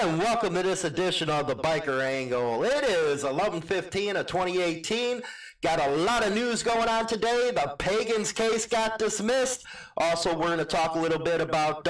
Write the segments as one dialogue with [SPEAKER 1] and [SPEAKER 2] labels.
[SPEAKER 1] And welcome to this edition of the Biker Angle. It is 11/15 of 2018. Got a lot of news going on today. The Pagans case got dismissed. Also, we're going to talk a little bit about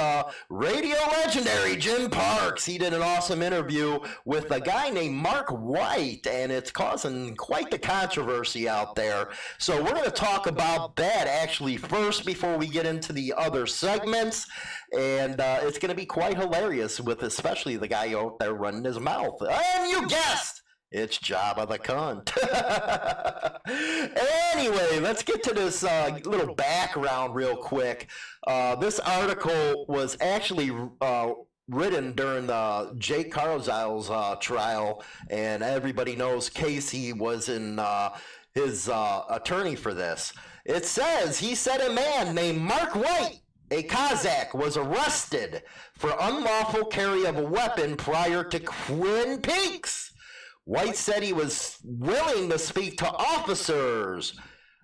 [SPEAKER 1] radio legendary Jim Parks. He did an awesome interview with a guy named Mark White, and it's causing quite the controversy out there. So we're going to talk about that actually first before we get into the other segments. And it's going to be quite hilarious with especially the guy out there running his mouth. And you guessed! It's Jabba the Cunt. Anyway, let's get to this little background real quick. This article was actually written during the Jake Carlisle's trial, and everybody knows Casey was in his attorney for this. It says, he said a man named Mark White, a Kazakh, was arrested for unlawful carry of a weapon prior to Twin Peaks. White said he was willing to speak to officers.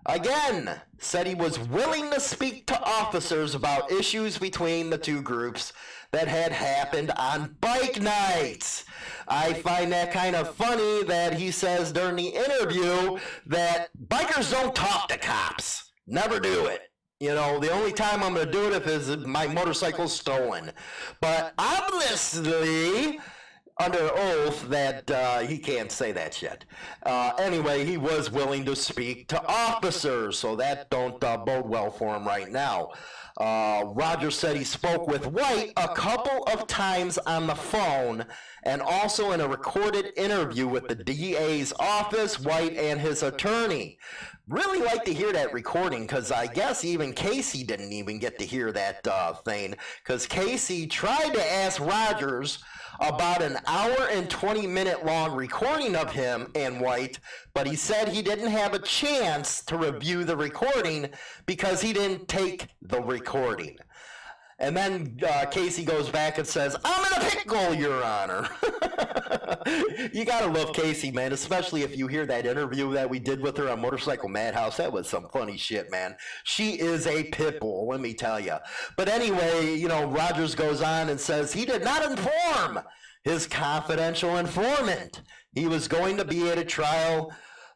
[SPEAKER 1] Again, said he was willing to speak to officers about issues between the two groups that had happened on bike nights. I find that kind of funny that he says during the interview that bikers don't talk to cops. Never do it. You know, the only time I'm going to do it if my motorcycle's stolen. But obviously, under oath that he can't say that yet. Anyway, he was willing to speak to officers, so that don't bode well for him right now. Rogers said he spoke with White a couple of times on the phone and also in a recorded interview with the DA's office, White and his attorney. Really like to hear that recording because I guess even Casey didn't even get to hear that thing because Casey tried to ask Rogers about an hour and 20-minute long recording of him and White, but he said he didn't have a chance to review the recording because he didn't take the recording. And then Casey goes back and says, I'm in a pickle, Your Honor. You got to love Casey, man, especially if you hear that interview that we did with her on Motorcycle Madhouse. That was some funny shit, man. She is a pit bull, let me tell you. But anyway, you know, Rogers goes on and says he did not inform his confidential informant. He was going to be at a trial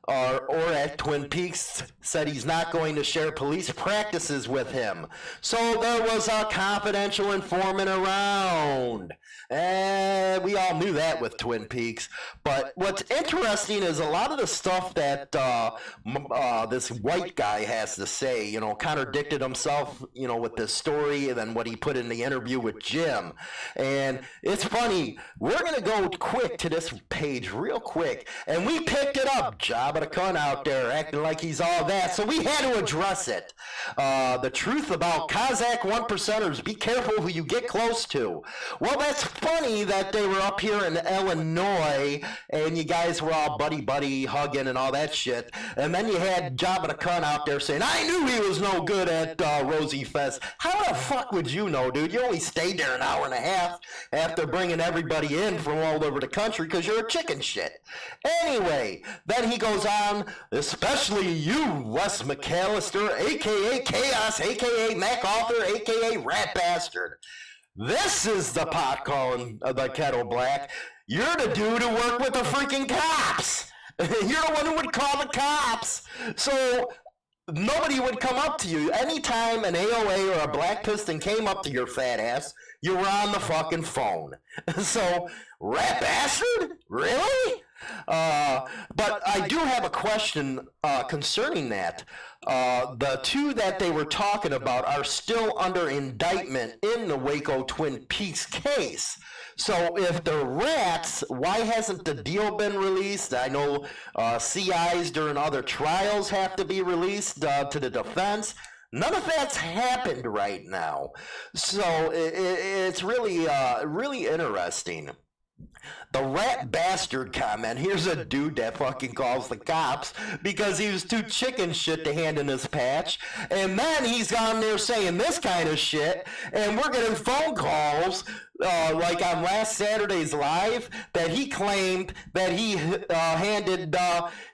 [SPEAKER 1] or at Twin Peaks, said he's not going to share police practices with him. So there was a confidential informant around. And we all knew that with Twin Peaks. But what's interesting is a lot of the stuff that this White guy has to say, you know, contradicted himself, you know, with this story and then what he put in the interview with Jim. And it's funny. We're going to go quick to this page real quick. And we picked it up. Jabba the Cunt out there acting like he's all that. So we had to address it. The truth about Kazakh one percenters. Be careful who you get close to. Well, that's funny that they were up here in Illinois and you guys were all buddy hugging and all that shit, and then you had Jabba the Cunt out there saying I knew he was no good at Rosie Fest. How the fuck would you know, dude? You only stayed there an hour and a half after bringing everybody in from all over the country because you're a chicken shit. Anyway, then he goes on, especially you, Wes McAllister, aka Chaos, aka MacArthur, aka Rat Bastard. This is the pot calling the kettle black. You're the dude who worked with the freaking cops. You're the one who would call the cops. So nobody would come up to you. Anytime an AOA or a Black Piston came up to your fat ass, you were on the fucking phone. So, Rat Bastard? Really? But I do have a question concerning that. The two that they were talking about are still under indictment in the Waco Twin Peaks case. So if they're rats, why hasn't the deal been released? I know CIs during other trials have to be released to the defense. None of that's happened right now. So it's really, really interesting. The Rat Bastard comment, here's a dude that fucking calls the cops because he was too chicken shit to hand in his patch, and then he's on there saying this kind of shit, and we're getting phone calls like on last Saturday's live, that he claimed that he handed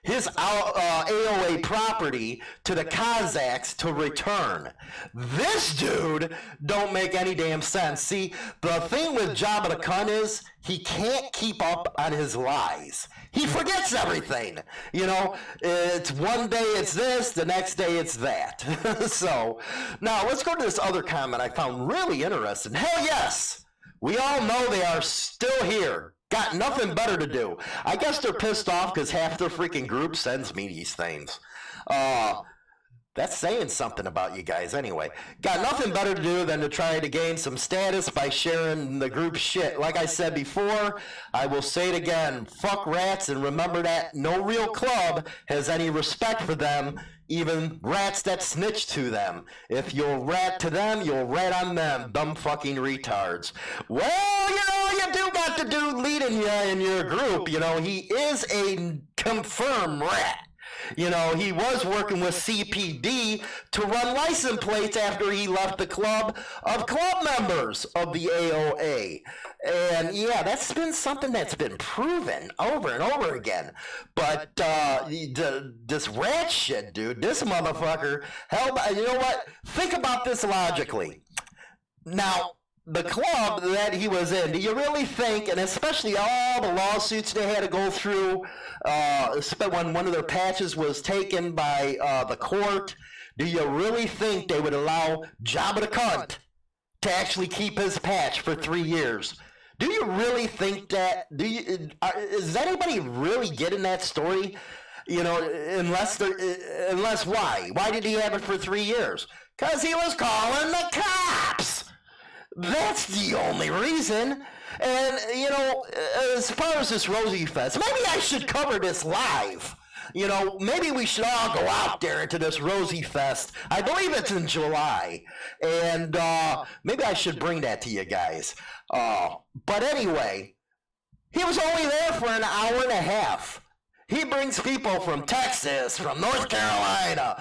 [SPEAKER 1] his AOA property to the Kazakhs to return. This dude don't make any damn sense. See, the thing with Jabba the Cunt is he can't keep up on his lies. He forgets everything. You know, it's one day it's this, the next day it's that. So, now let's go to this other comment I found really interesting. Hell yes! We all know they are still here. Got nothing better to do. I guess they're pissed off because half their freaking group sends me these things. That's saying something about you guys anyway. Got nothing better to do than to try to gain some status by sharing the group shit. Like I said before, I will say it again. Fuck rats, and remember that no real club has any respect for them, even rats that snitch to them. If you'll rat to them, you'll rat on them, dumb fucking retards. Well, you do got the dude leading you in your group. He is a confirmed rat. He was working with CPD to run license plates after he left the club of club members of the AOA. And yeah, that's been something that's been proven over and over again. But this rat shit, dude, this motherfucker, hell, you know what? Think about this logically. Now, the club that he was in, do you really think, and especially all the lawsuits they had to go through, when one of their patches was taken by the court, do you really think they would allow Jabba the Cunt to actually keep his patch for 3 years? Do you really think that? Is anybody really getting that story? Unless why? Why did he have it for 3 years? Because he was calling the cops. That's the only reason. And, as far as this Rosie Fest, maybe I should cover this live. Maybe we should all go out there into this Rosie Fest. I believe it's in July. And maybe I should bring that to you guys. But anyway, he was only there for an hour and a half. He brings people from Texas, from North Carolina,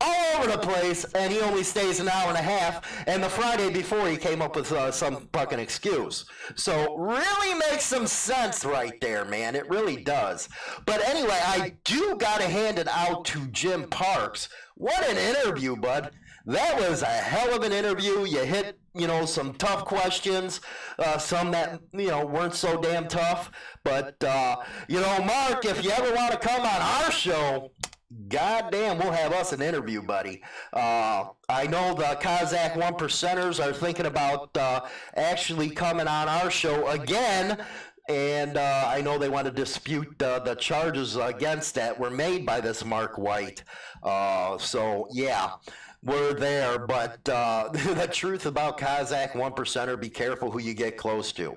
[SPEAKER 1] all over the place, and he only stays an hour and a half, and the Friday before he came up with some fucking excuse. So really makes some sense right there, man. It really does. But anyway, I do gotta hand it out to Jim Parks. What an interview, bud. That was a hell of an interview. You hit, some tough questions, some that, weren't so damn tough. But, Mark, if you ever want to come on our show, goddamn, we'll have us an interview, buddy. I know the Kazakh one percenters are thinking about actually coming on our show again. And I know they want to dispute the charges against that were made by this Mark White. So, yeah. We're there, but the truth about Kazakh one percenter, be careful who you get close to.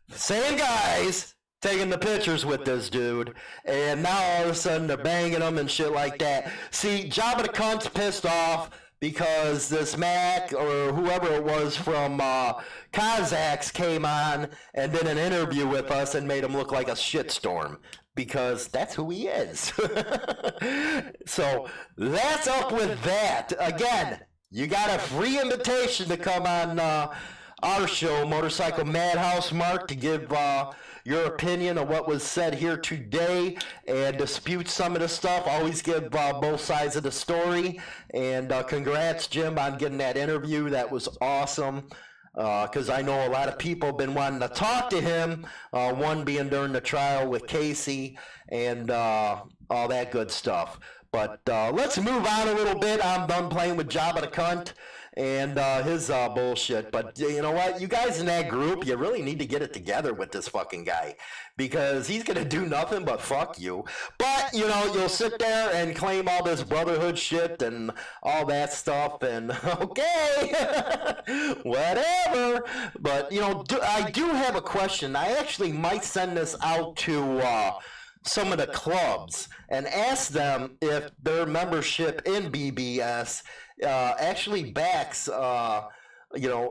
[SPEAKER 1] Same guys taking the pictures with this dude, and now all of a sudden they're banging them and shit like that. See, Jabba the Cunt's pissed off because this Mac or whoever it was from Kazakhs came on and did an interview with us and made him look like a shitstorm. Because that's who he is. So that's up with that. Again, you got a free invitation to come on our show, Motorcycle Madhouse, Mark, to give your opinion on what was said here today and dispute some of the stuff. Always give both sides of the story. And congrats, Jim, on getting that interview. That was awesome. Because I know a lot of people have been wanting to talk to him, one being during the trial with Casey and all that good stuff. But let's move on a little bit. I'm done playing with Jabba the Cunt and his bullshit. But you know what? You guys in that group, you really need to get it together with this fucking guy. Because he's going to do nothing but fuck you. But, you'll sit there and claim all this brotherhood shit and all that stuff. And, okay, whatever. But, I do have a question. I actually might send this out to some of the clubs and ask them if their membership in BBS actually backs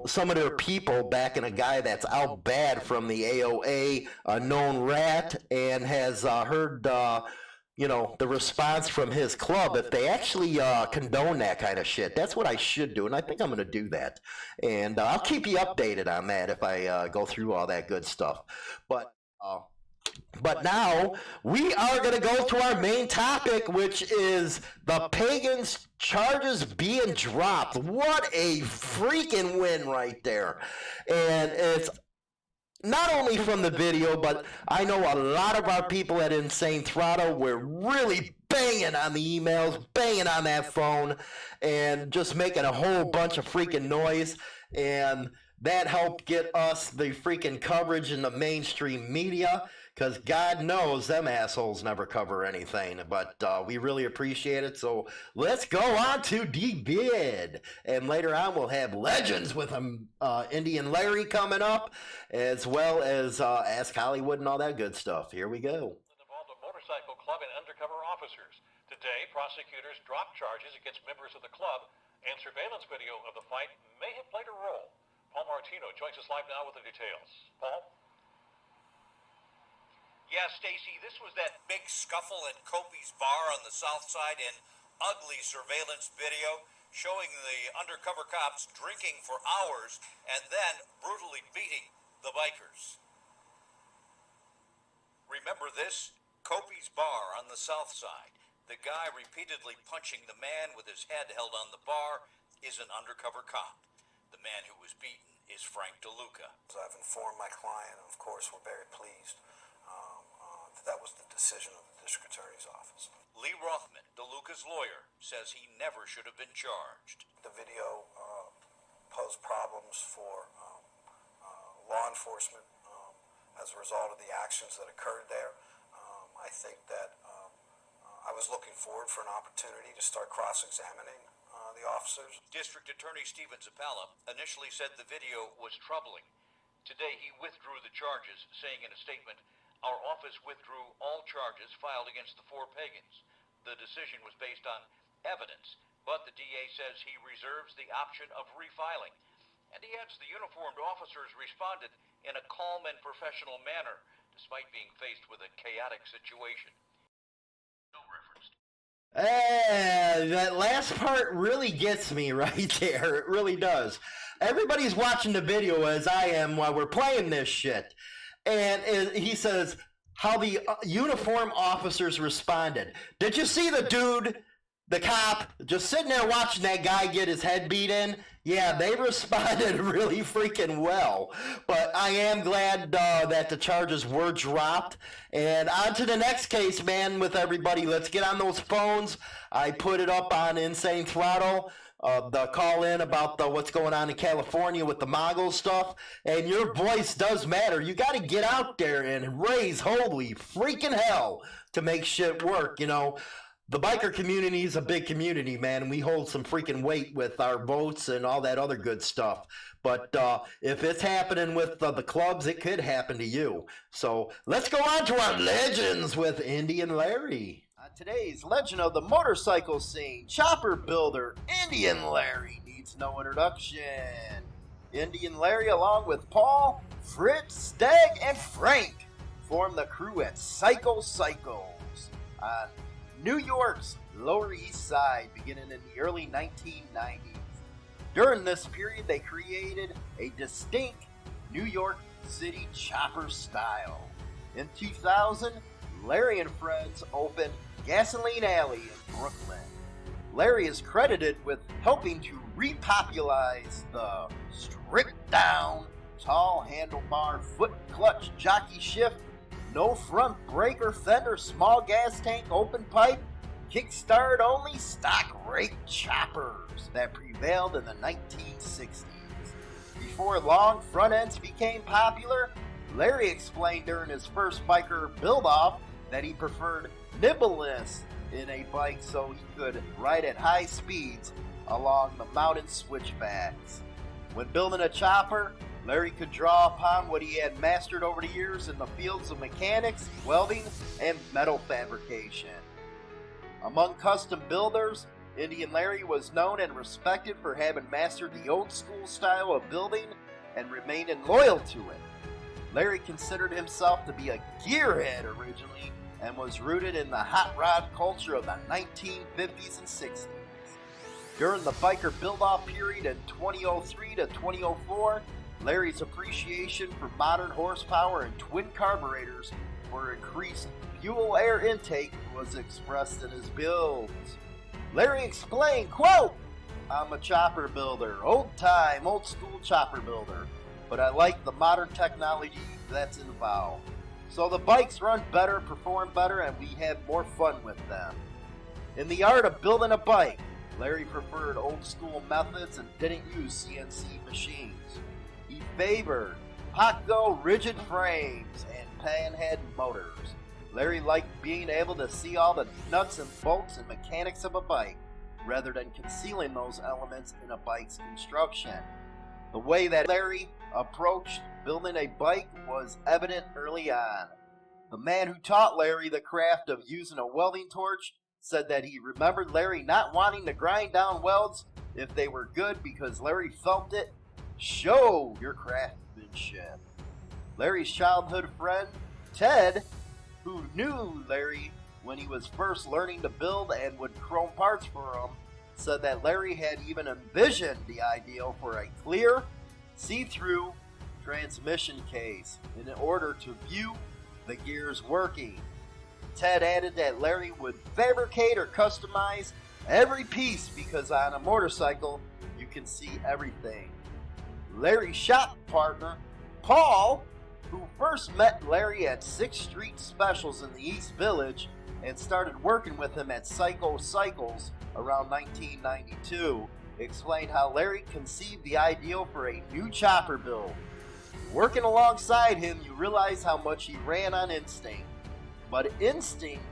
[SPEAKER 1] some of their people backing a guy that's out bad from the AOA, a known rat, and has heard the response from his club, if they actually condone that kind of shit. That's what I should do, and I think I'm going to do that. And I'll keep you updated on that if I go through all that good stuff. But uh, but now we are going to go to our main topic, which is the Pagans charges being dropped. What a freaking win right there. And it's not only from the video, but I know a lot of our people at Insane Throttle were really banging on the emails, banging on that phone, and just making a whole bunch of freaking noise. And that helped get us the freaking coverage in the mainstream media, because God knows them assholes never cover anything. But we really appreciate it. So let's go on to D-Bid. And later on, we'll have Legends with him, Indian Larry coming up, as well as Ask Hollywood and all that good stuff. Here we go.
[SPEAKER 2] Involved a motorcycle club and undercover officers. Today, prosecutors dropped charges against members of the club, and surveillance video of the fight may have played a role. Paul Martino joins us live now with the details. Paul?
[SPEAKER 3] Yeah, Stacy, this was that big scuffle at Kopi's bar on the south side, and ugly surveillance video showing the undercover cops drinking for hours and then brutally beating the bikers. Remember this? Kopi's bar on the south side. The guy repeatedly punching the man with his head held on the bar is an undercover cop. The man who was beaten is Frank DeLuca.
[SPEAKER 4] I've informed my client, and of course we're very pleased that was the decision of the district attorney's office.
[SPEAKER 3] Lee Rothman, DeLuca's lawyer, says he never should have been charged.
[SPEAKER 4] The video posed problems for law enforcement as a result of the actions that occurred there. I think that I was looking forward for an opportunity to start cross-examining the officers.
[SPEAKER 3] District Attorney Stephen Zappala initially said the video was troubling. Today he withdrew the charges, saying in a statement, "Our office withdrew all charges filed against the four Pagans. The decision was based on evidence, but the DA says he reserves the option of refiling." And he adds the uniformed officers responded in a calm and professional manner, despite being faced with a chaotic situation. No reference.
[SPEAKER 1] That last part really gets me right there. It really does. Everybody's watching the video, as I am, while we're playing this shit. And he says how the uniform officers responded. Did you see the dude, the cop, just sitting there watching that guy get his head beat in? Yeah, they responded really freaking well. But I am glad that the charges were dropped. And on to the next case, man, with everybody. Let's get on those phones. I put it up on Insane Throttle. The call in about what's going on in California with the Mogul stuff, and your voice does matter. You got to get out there and raise holy freaking hell to make shit work. The biker community is a big community, man, and we hold some freaking weight with our votes and all that other good stuff. But if it's happening with the clubs, it could happen to you. So let's go on to our legends with Indian Larry. Today's legend of the motorcycle scene, chopper builder Indian Larry, needs no introduction. Indian Larry, along with Paul, Fritz, Stag, and Frank, formed the crew at Psycho Cycles on New York's Lower East Side, beginning in the early 1990s. During this period, they created a distinct New York City chopper style. In 2000, Larry and friends opened Gasoline Alley in Brooklyn. Larry is credited with helping to repopularize the stripped down, tall handlebar, foot clutch jockey shift, no front brake or fender, small gas tank, open pipe, kickstart only stock rake choppers that prevailed in the 1960s. Before long front ends became popular, Larry explained during his first biker build-off that he preferred nimbleness in a bike so he could ride at high speeds along the mountain switchbacks. When building a chopper, Larry could draw upon what he had mastered over the years in the fields of mechanics, welding, and metal fabrication. Among custom builders, Indian Larry was known and respected for having mastered the old school style of building and remaining loyal to it. Larry considered himself to be a gearhead originally, and was rooted in the hot rod culture of the 1950s and 60s. During the biker build-off period in 2003 to 2004, Larry's appreciation for modern horsepower and twin carburetors for increased fuel-air intake was expressed in his builds. Larry explained, quote, "I'm a chopper builder, old-time, old-school chopper builder, but I like the modern technology that's involved. So the bikes run better, perform better, and we have more fun with them." In the art of building a bike, Larry preferred old-school methods and didn't use CNC machines. He favored Paco rigid frames and panhead motors. Larry liked being able to see all the nuts and bolts and mechanics of a bike, rather than concealing those elements in a bike's construction. The way that Larry approached building a bike was evident early on. The man who taught Larry the craft of using a welding torch said that he remembered Larry not wanting to grind down welds if they were good because Larry felt it show your craftsmanship. Larry's childhood friend, Ted, who knew Larry when he was first learning to build and would chrome parts for him, said that Larry had even envisioned the ideal for a clear, see-through transmission case in order to view the gears working. Ted added that Larry would fabricate or customize every piece because on a motorcycle you can see everything. Larry's shop partner, Paul, who first met Larry at 6th Street Specials in the East Village and started working with him at Psycho Cycles around 1992, explained how Larry conceived the ideal for a new chopper build. Working alongside him, you realize how much he ran on instinct. But instinct,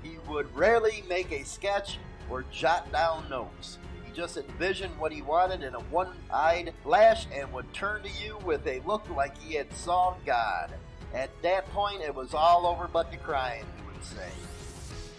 [SPEAKER 1] he would rarely make a sketch or jot down notes. He just envisioned what he wanted in a one-eyed flash and would turn to you with a look like he had saw God. At that point, it was all over but the crying, he would say.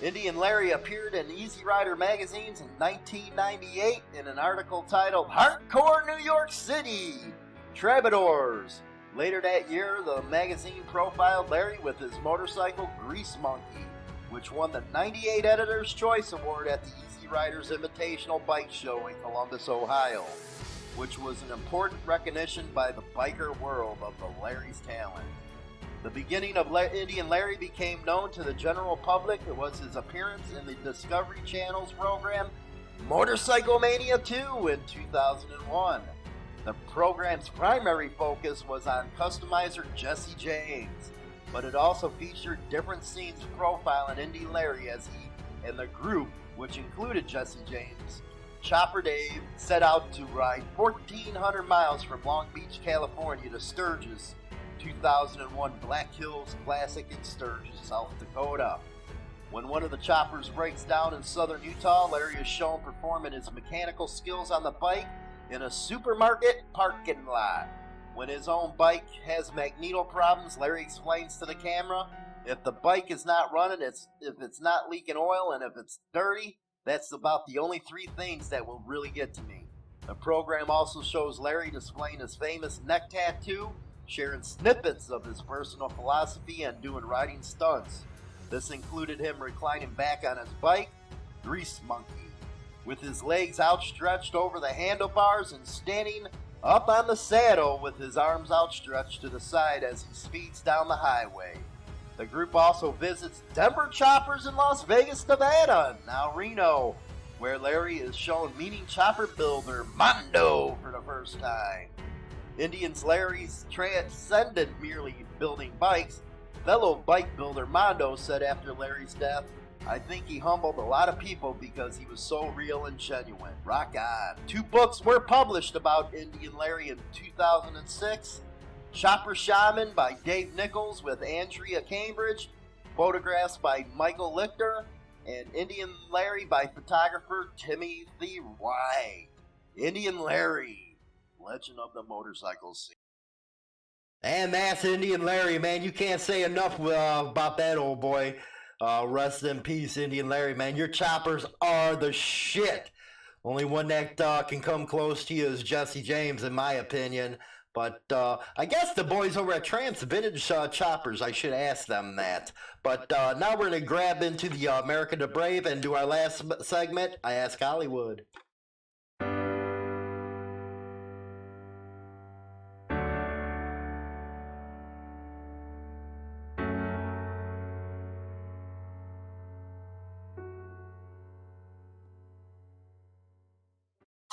[SPEAKER 1] Indian Larry appeared in Easy Rider magazines in 1998 in an article titled Hardcore New York City Troubadours. Later that year, the magazine profiled Larry with his motorcycle Grease Monkey, which won the '98 Editor's Choice Award at the Easy Riders Invitational Bike Show in Columbus, Ohio, which was an important recognition by the biker world of the Larry's talent. The beginning of Indian Larry became known to the general public. It was his appearance in the Discovery Channel's program Motorcycle Mania 2 in 2001. The program's primary focus was on customizer Jesse James, but it also featured different scenes profiling Indian Larry as he and the group, which included Jesse James, Chopper Dave, set out to ride 1,400 miles from Long Beach, California to Sturgis, 2001 Black Hills Classic in Sturgis, South Dakota. When one of the choppers breaks down in southern Utah, Larry is shown performing his mechanical skills on the bike in a supermarket parking lot. When his own bike has magneto problems, Larry explains to the camera, if the bike is not running, if it's not leaking oil, and if it's dirty, that's about the only three things that will really get to me. The program also shows Larry displaying his famous neck tattoo, sharing snippets of his personal philosophy and doing riding stunts. This included him reclining back on his bike, Grease Monkey, with his legs outstretched over the handlebars and standing up on the saddle with his arms outstretched to the side as he speeds down the highway. The group also visits Denver Choppers in Las Vegas, Nevada, now Reno, where Larry is shown meeting chopper builder Mondo for the first time. Indians Larry's transcended merely building bikes. Fellow bike builder Mondo said after Larry's death, "I think he humbled a lot of people because he was so real and genuine." Rock on. 2 books were published about Indian Larry in 2006. Chopper Shaman by Dave Nichols with Andrea Cambridge, photographs by Michael Lichter, and Indian Larry by photographer Timothy White. Indian Larry, legend of the motorcycle scene. And that's Indian Larry, man. You can't say enough about that old boy. Rest in peace, Indian Larry, man. Your choppers are the shit. Only one that can come close to you is Jesse James, in my opinion. But I guess the boys over at Tramps Vintage Choppers, I should ask them that. But now we're going to grab into the America the Brave and do our last segment, I Ask Hollywood.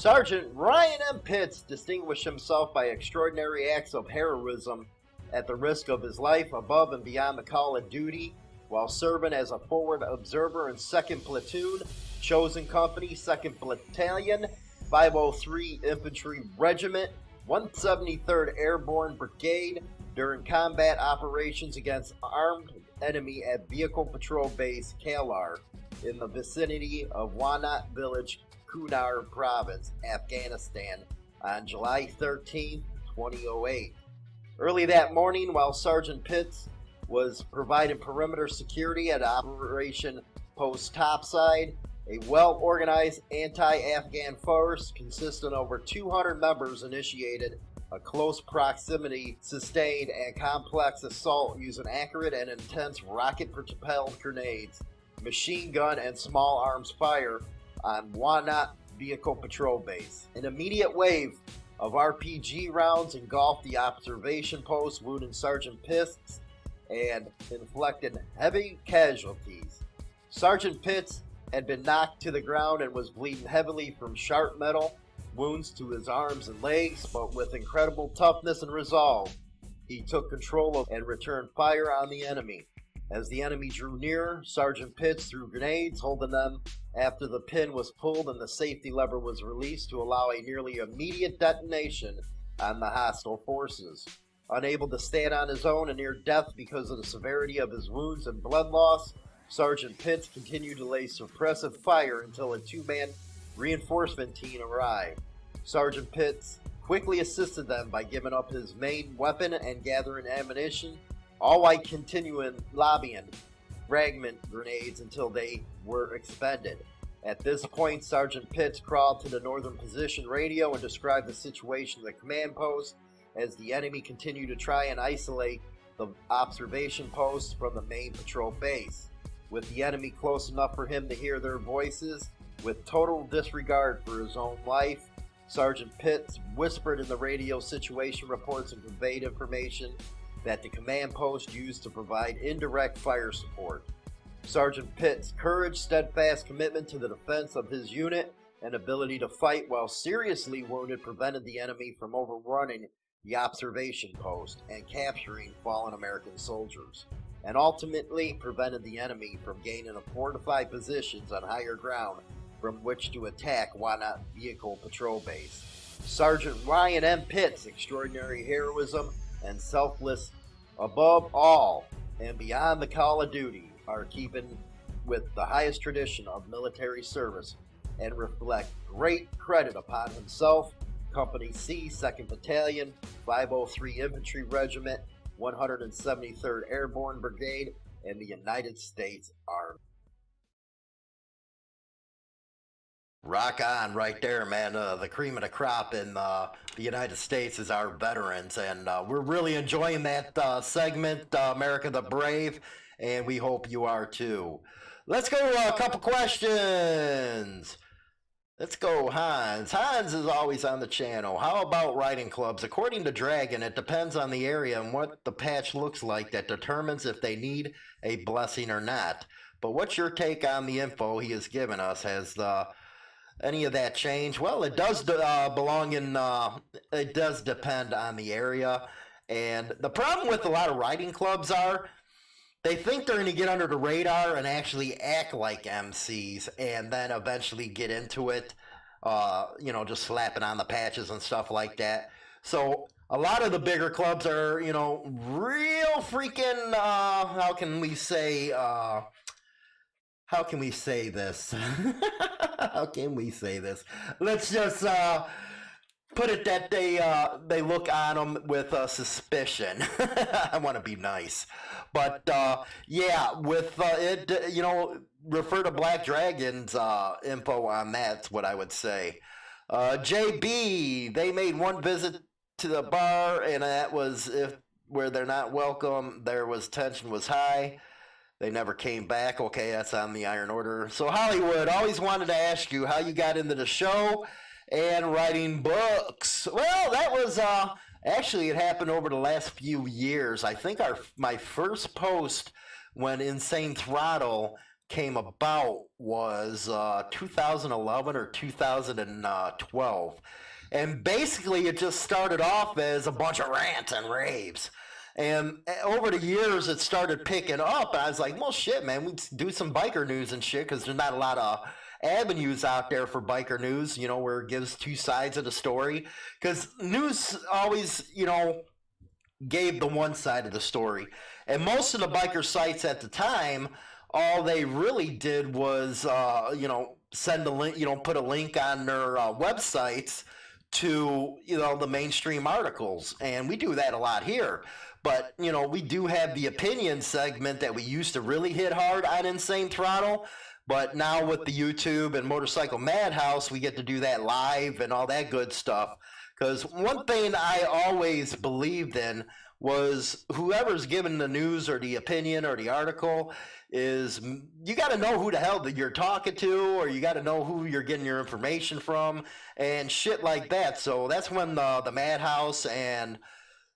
[SPEAKER 1] Sergeant Ryan M. Pitts distinguished himself by extraordinary acts of heroism at the risk of his life above and beyond the call of duty while serving as a forward observer in 2nd Platoon, Chosen Company, 2nd Battalion, 503 Infantry Regiment, 173rd Airborne Brigade during combat operations against armed enemy at Vehicle Patrol Base Kalar in the vicinity of Wanat Village, Kunar Province, Afghanistan, on July 13, 2008. Early that morning, while Sergeant Pitts was providing perimeter security at Operation Post Topside, a well-organized anti-Afghan force consisting of over 200 members initiated a close proximity, sustained, and complex assault using accurate and intense rocket-propelled grenades, machine gun, and small arms fire on Wanat Vehicle Patrol Base. An immediate wave of RPG rounds engulfed the observation post, wounding Sergeant Pitts and inflicting heavy casualties. Sergeant Pitts had been knocked to the ground and was bleeding heavily from sharp metal wounds to his arms and legs, but with incredible toughness and resolve, he took control of and returned fire on the enemy. As the enemy drew nearer, Sergeant Pitts threw grenades, holding them after the pin was pulled and the safety lever was released to allow a nearly immediate detonation on the hostile forces. Unable to stand on his own and near death because of the severity of his wounds and blood loss, Sergeant Pitts continued to lay suppressive fire until a two-man reinforcement team arrived. Sergeant Pitts quickly assisted them by giving up his main weapon and gathering ammunition, all while continuing lobbying fragment grenades until they were expended. At this point, Sergeant Pitts crawled to the northern position radio and described the situation of the command post as the enemy continued to try and isolate the observation post from the main patrol base. With the enemy close enough for him to hear their voices, with total disregard for his own life, Sergeant Pitts whispered in the radio situation reports and conveyed information that the command post used to provide indirect fire support. Sergeant Pitts' courage, steadfast commitment to the defense of his unit, and ability to fight while seriously wounded prevented the enemy from overrunning the observation post and capturing fallen American soldiers, and ultimately prevented the enemy from gaining fortified positions on higher ground from which to attack Wanat Vehicle Patrol Base. Sergeant Ryan M. Pitts' extraordinary heroism and selfless above all and beyond the call of duty are keeping with the highest tradition of military service and reflect great credit upon himself, Company C, 2nd Battalion, 503 Infantry Regiment, 173rd Airborne Brigade, and the United States Army. Rock on right there, man. The cream of the crop in the United States is our veterans, and we're really enjoying that segment, America the Brave, and we hope you are too. Let's go a couple questions. Let's go, Hans. Hans is always on the channel. How about riding clubs? According to Dragon, it depends on the area and what the patch looks like that determines if they need a blessing or not. But what's your take on the info he has given us? Has any of that changed? Well, it does belong in. It does depend on the area, and the problem with a lot of riding clubs are they think they're going to get under the radar and actually act like MCs, and then eventually get into it. Just slapping on the patches and stuff like that. So a lot of the bigger clubs are, real freaking. How can we say? How can we say this? How can we say this? Let's just put it that they look on them with suspicion. I want to be nice, but yeah, with it, refer to Black Dragon's info on that. That's what I would say. JB, they made one visit to the bar, and that was if where they're not welcome, there was tension was high. They never came back. Okay, that's on the Iron Order. So Hollywood, always wanted to ask you how you got into the show and writing books. Well, that was actually it happened over the last few years. I think my first post when Insane Throttle came about was 2011 or 2012. And basically it just started off as a bunch of rants and raves. And over the years, it started picking up. And I was like, well, shit, man, we do some biker news and shit because there's not a lot of avenues out there for biker news, you know, where it gives two sides of the story. Because news always, you know, gave the one side of the story. And most of the biker sites at the time, all they really did was, you know, send a link, you know, put a link on their websites to, you know, the mainstream articles. And we do that a lot here. But, you know, we do have the opinion segment that we used to really hit hard on Insane Throttle. But now with the YouTube and Motorcycle Madhouse, we get to do that live and all that good stuff. Because one thing I always believed in was whoever's giving the news or the opinion or the article is you got to know who the hell that you're talking to, or you got to know who you're getting your information from and shit like that. So that's when the Madhouse and,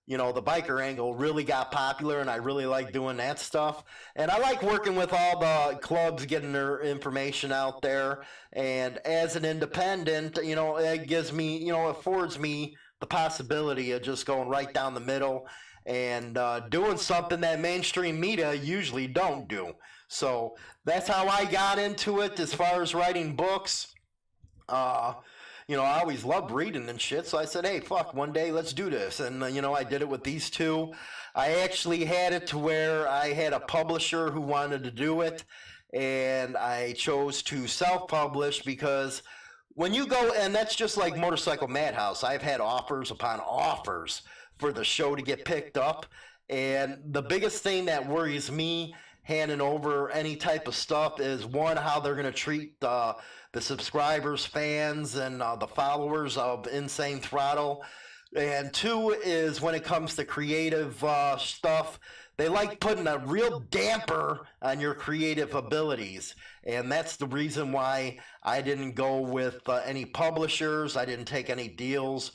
[SPEAKER 1] you know, the biker angle really got popular, and I really like doing that stuff. And I like working with all the clubs, getting their information out there. And as an independent, you know, it gives me, you know, affords me the possibility of just going right down the middle and doing something that mainstream media usually don't do. So that's how I got into it as far as writing books. You know, I always loved reading and shit, so I said, hey, fuck, one day let's do this. And, you know, I did it with these two. I actually had it to where I had a publisher who wanted to do it, and I chose to self-publish because when you go, and that's just like Motorcycle Madhouse, I've had offers upon offers for the show to get picked up, and the biggest thing that worries me handing over any type of stuff is, one, how they're going to treat the subscribers, fans, and the followers of Insane Throttle. And two is when it comes to creative stuff, they like putting a real damper on your creative abilities. And that's the reason why I didn't go with any publishers. I didn't take any deals.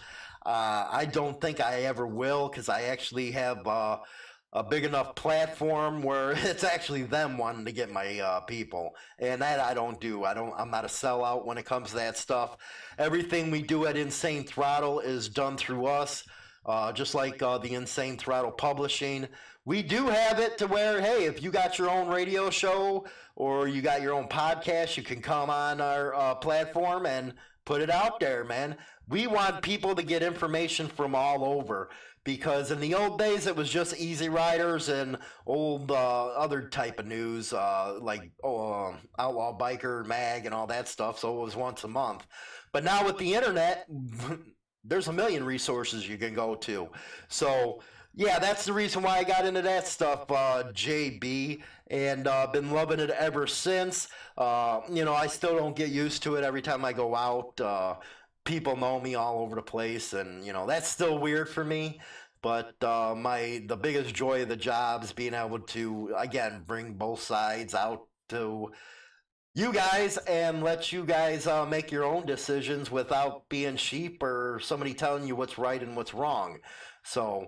[SPEAKER 1] I don't think I ever will, because I actually have a big enough platform where it's actually them wanting to get my people, and that I don't do. I'm not a sellout when it comes to that stuff. Everything we do at Insane Throttle is done through us, just like the Insane Throttle Publishing. We do have it to where, hey, if you got your own radio show or you got your own podcast, you can come on our platform and put it out there, man. We want people to get information from all over. Because in the old days, it was just Easy Riders and old other type of news, like Outlaw Biker Mag and all that stuff. So it was once a month. But now with the internet, there's a million resources you can go to. So, yeah, that's the reason why I got into that stuff, JB, and been loving it ever since. You know, I still don't get used to it every time I go out. People know me all over the place, and, you know, that's still weird for me. But the biggest joy of the job is being able to, again, bring both sides out to you guys and let you guys make your own decisions without being sheep or somebody telling you what's right and what's wrong. So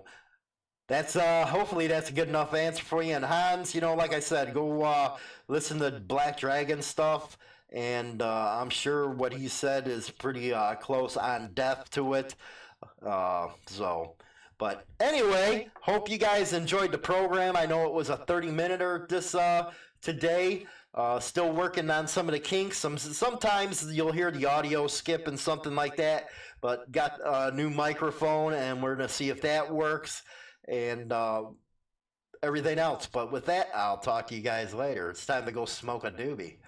[SPEAKER 1] that's hopefully that's a good enough answer for you. And Hans, you know, like I said, go listen to Black Dragon stuff. And I'm sure what he said is pretty close on death to it. But anyway, hope you guys enjoyed the program. I know it was a 30-minute this today. Still working on some of the kinks. Sometimes you'll hear the audio skip and something like that. But got a new microphone, and we're going to see if that works. And everything else. But with that, I'll talk to you guys later. It's time to go smoke a doobie.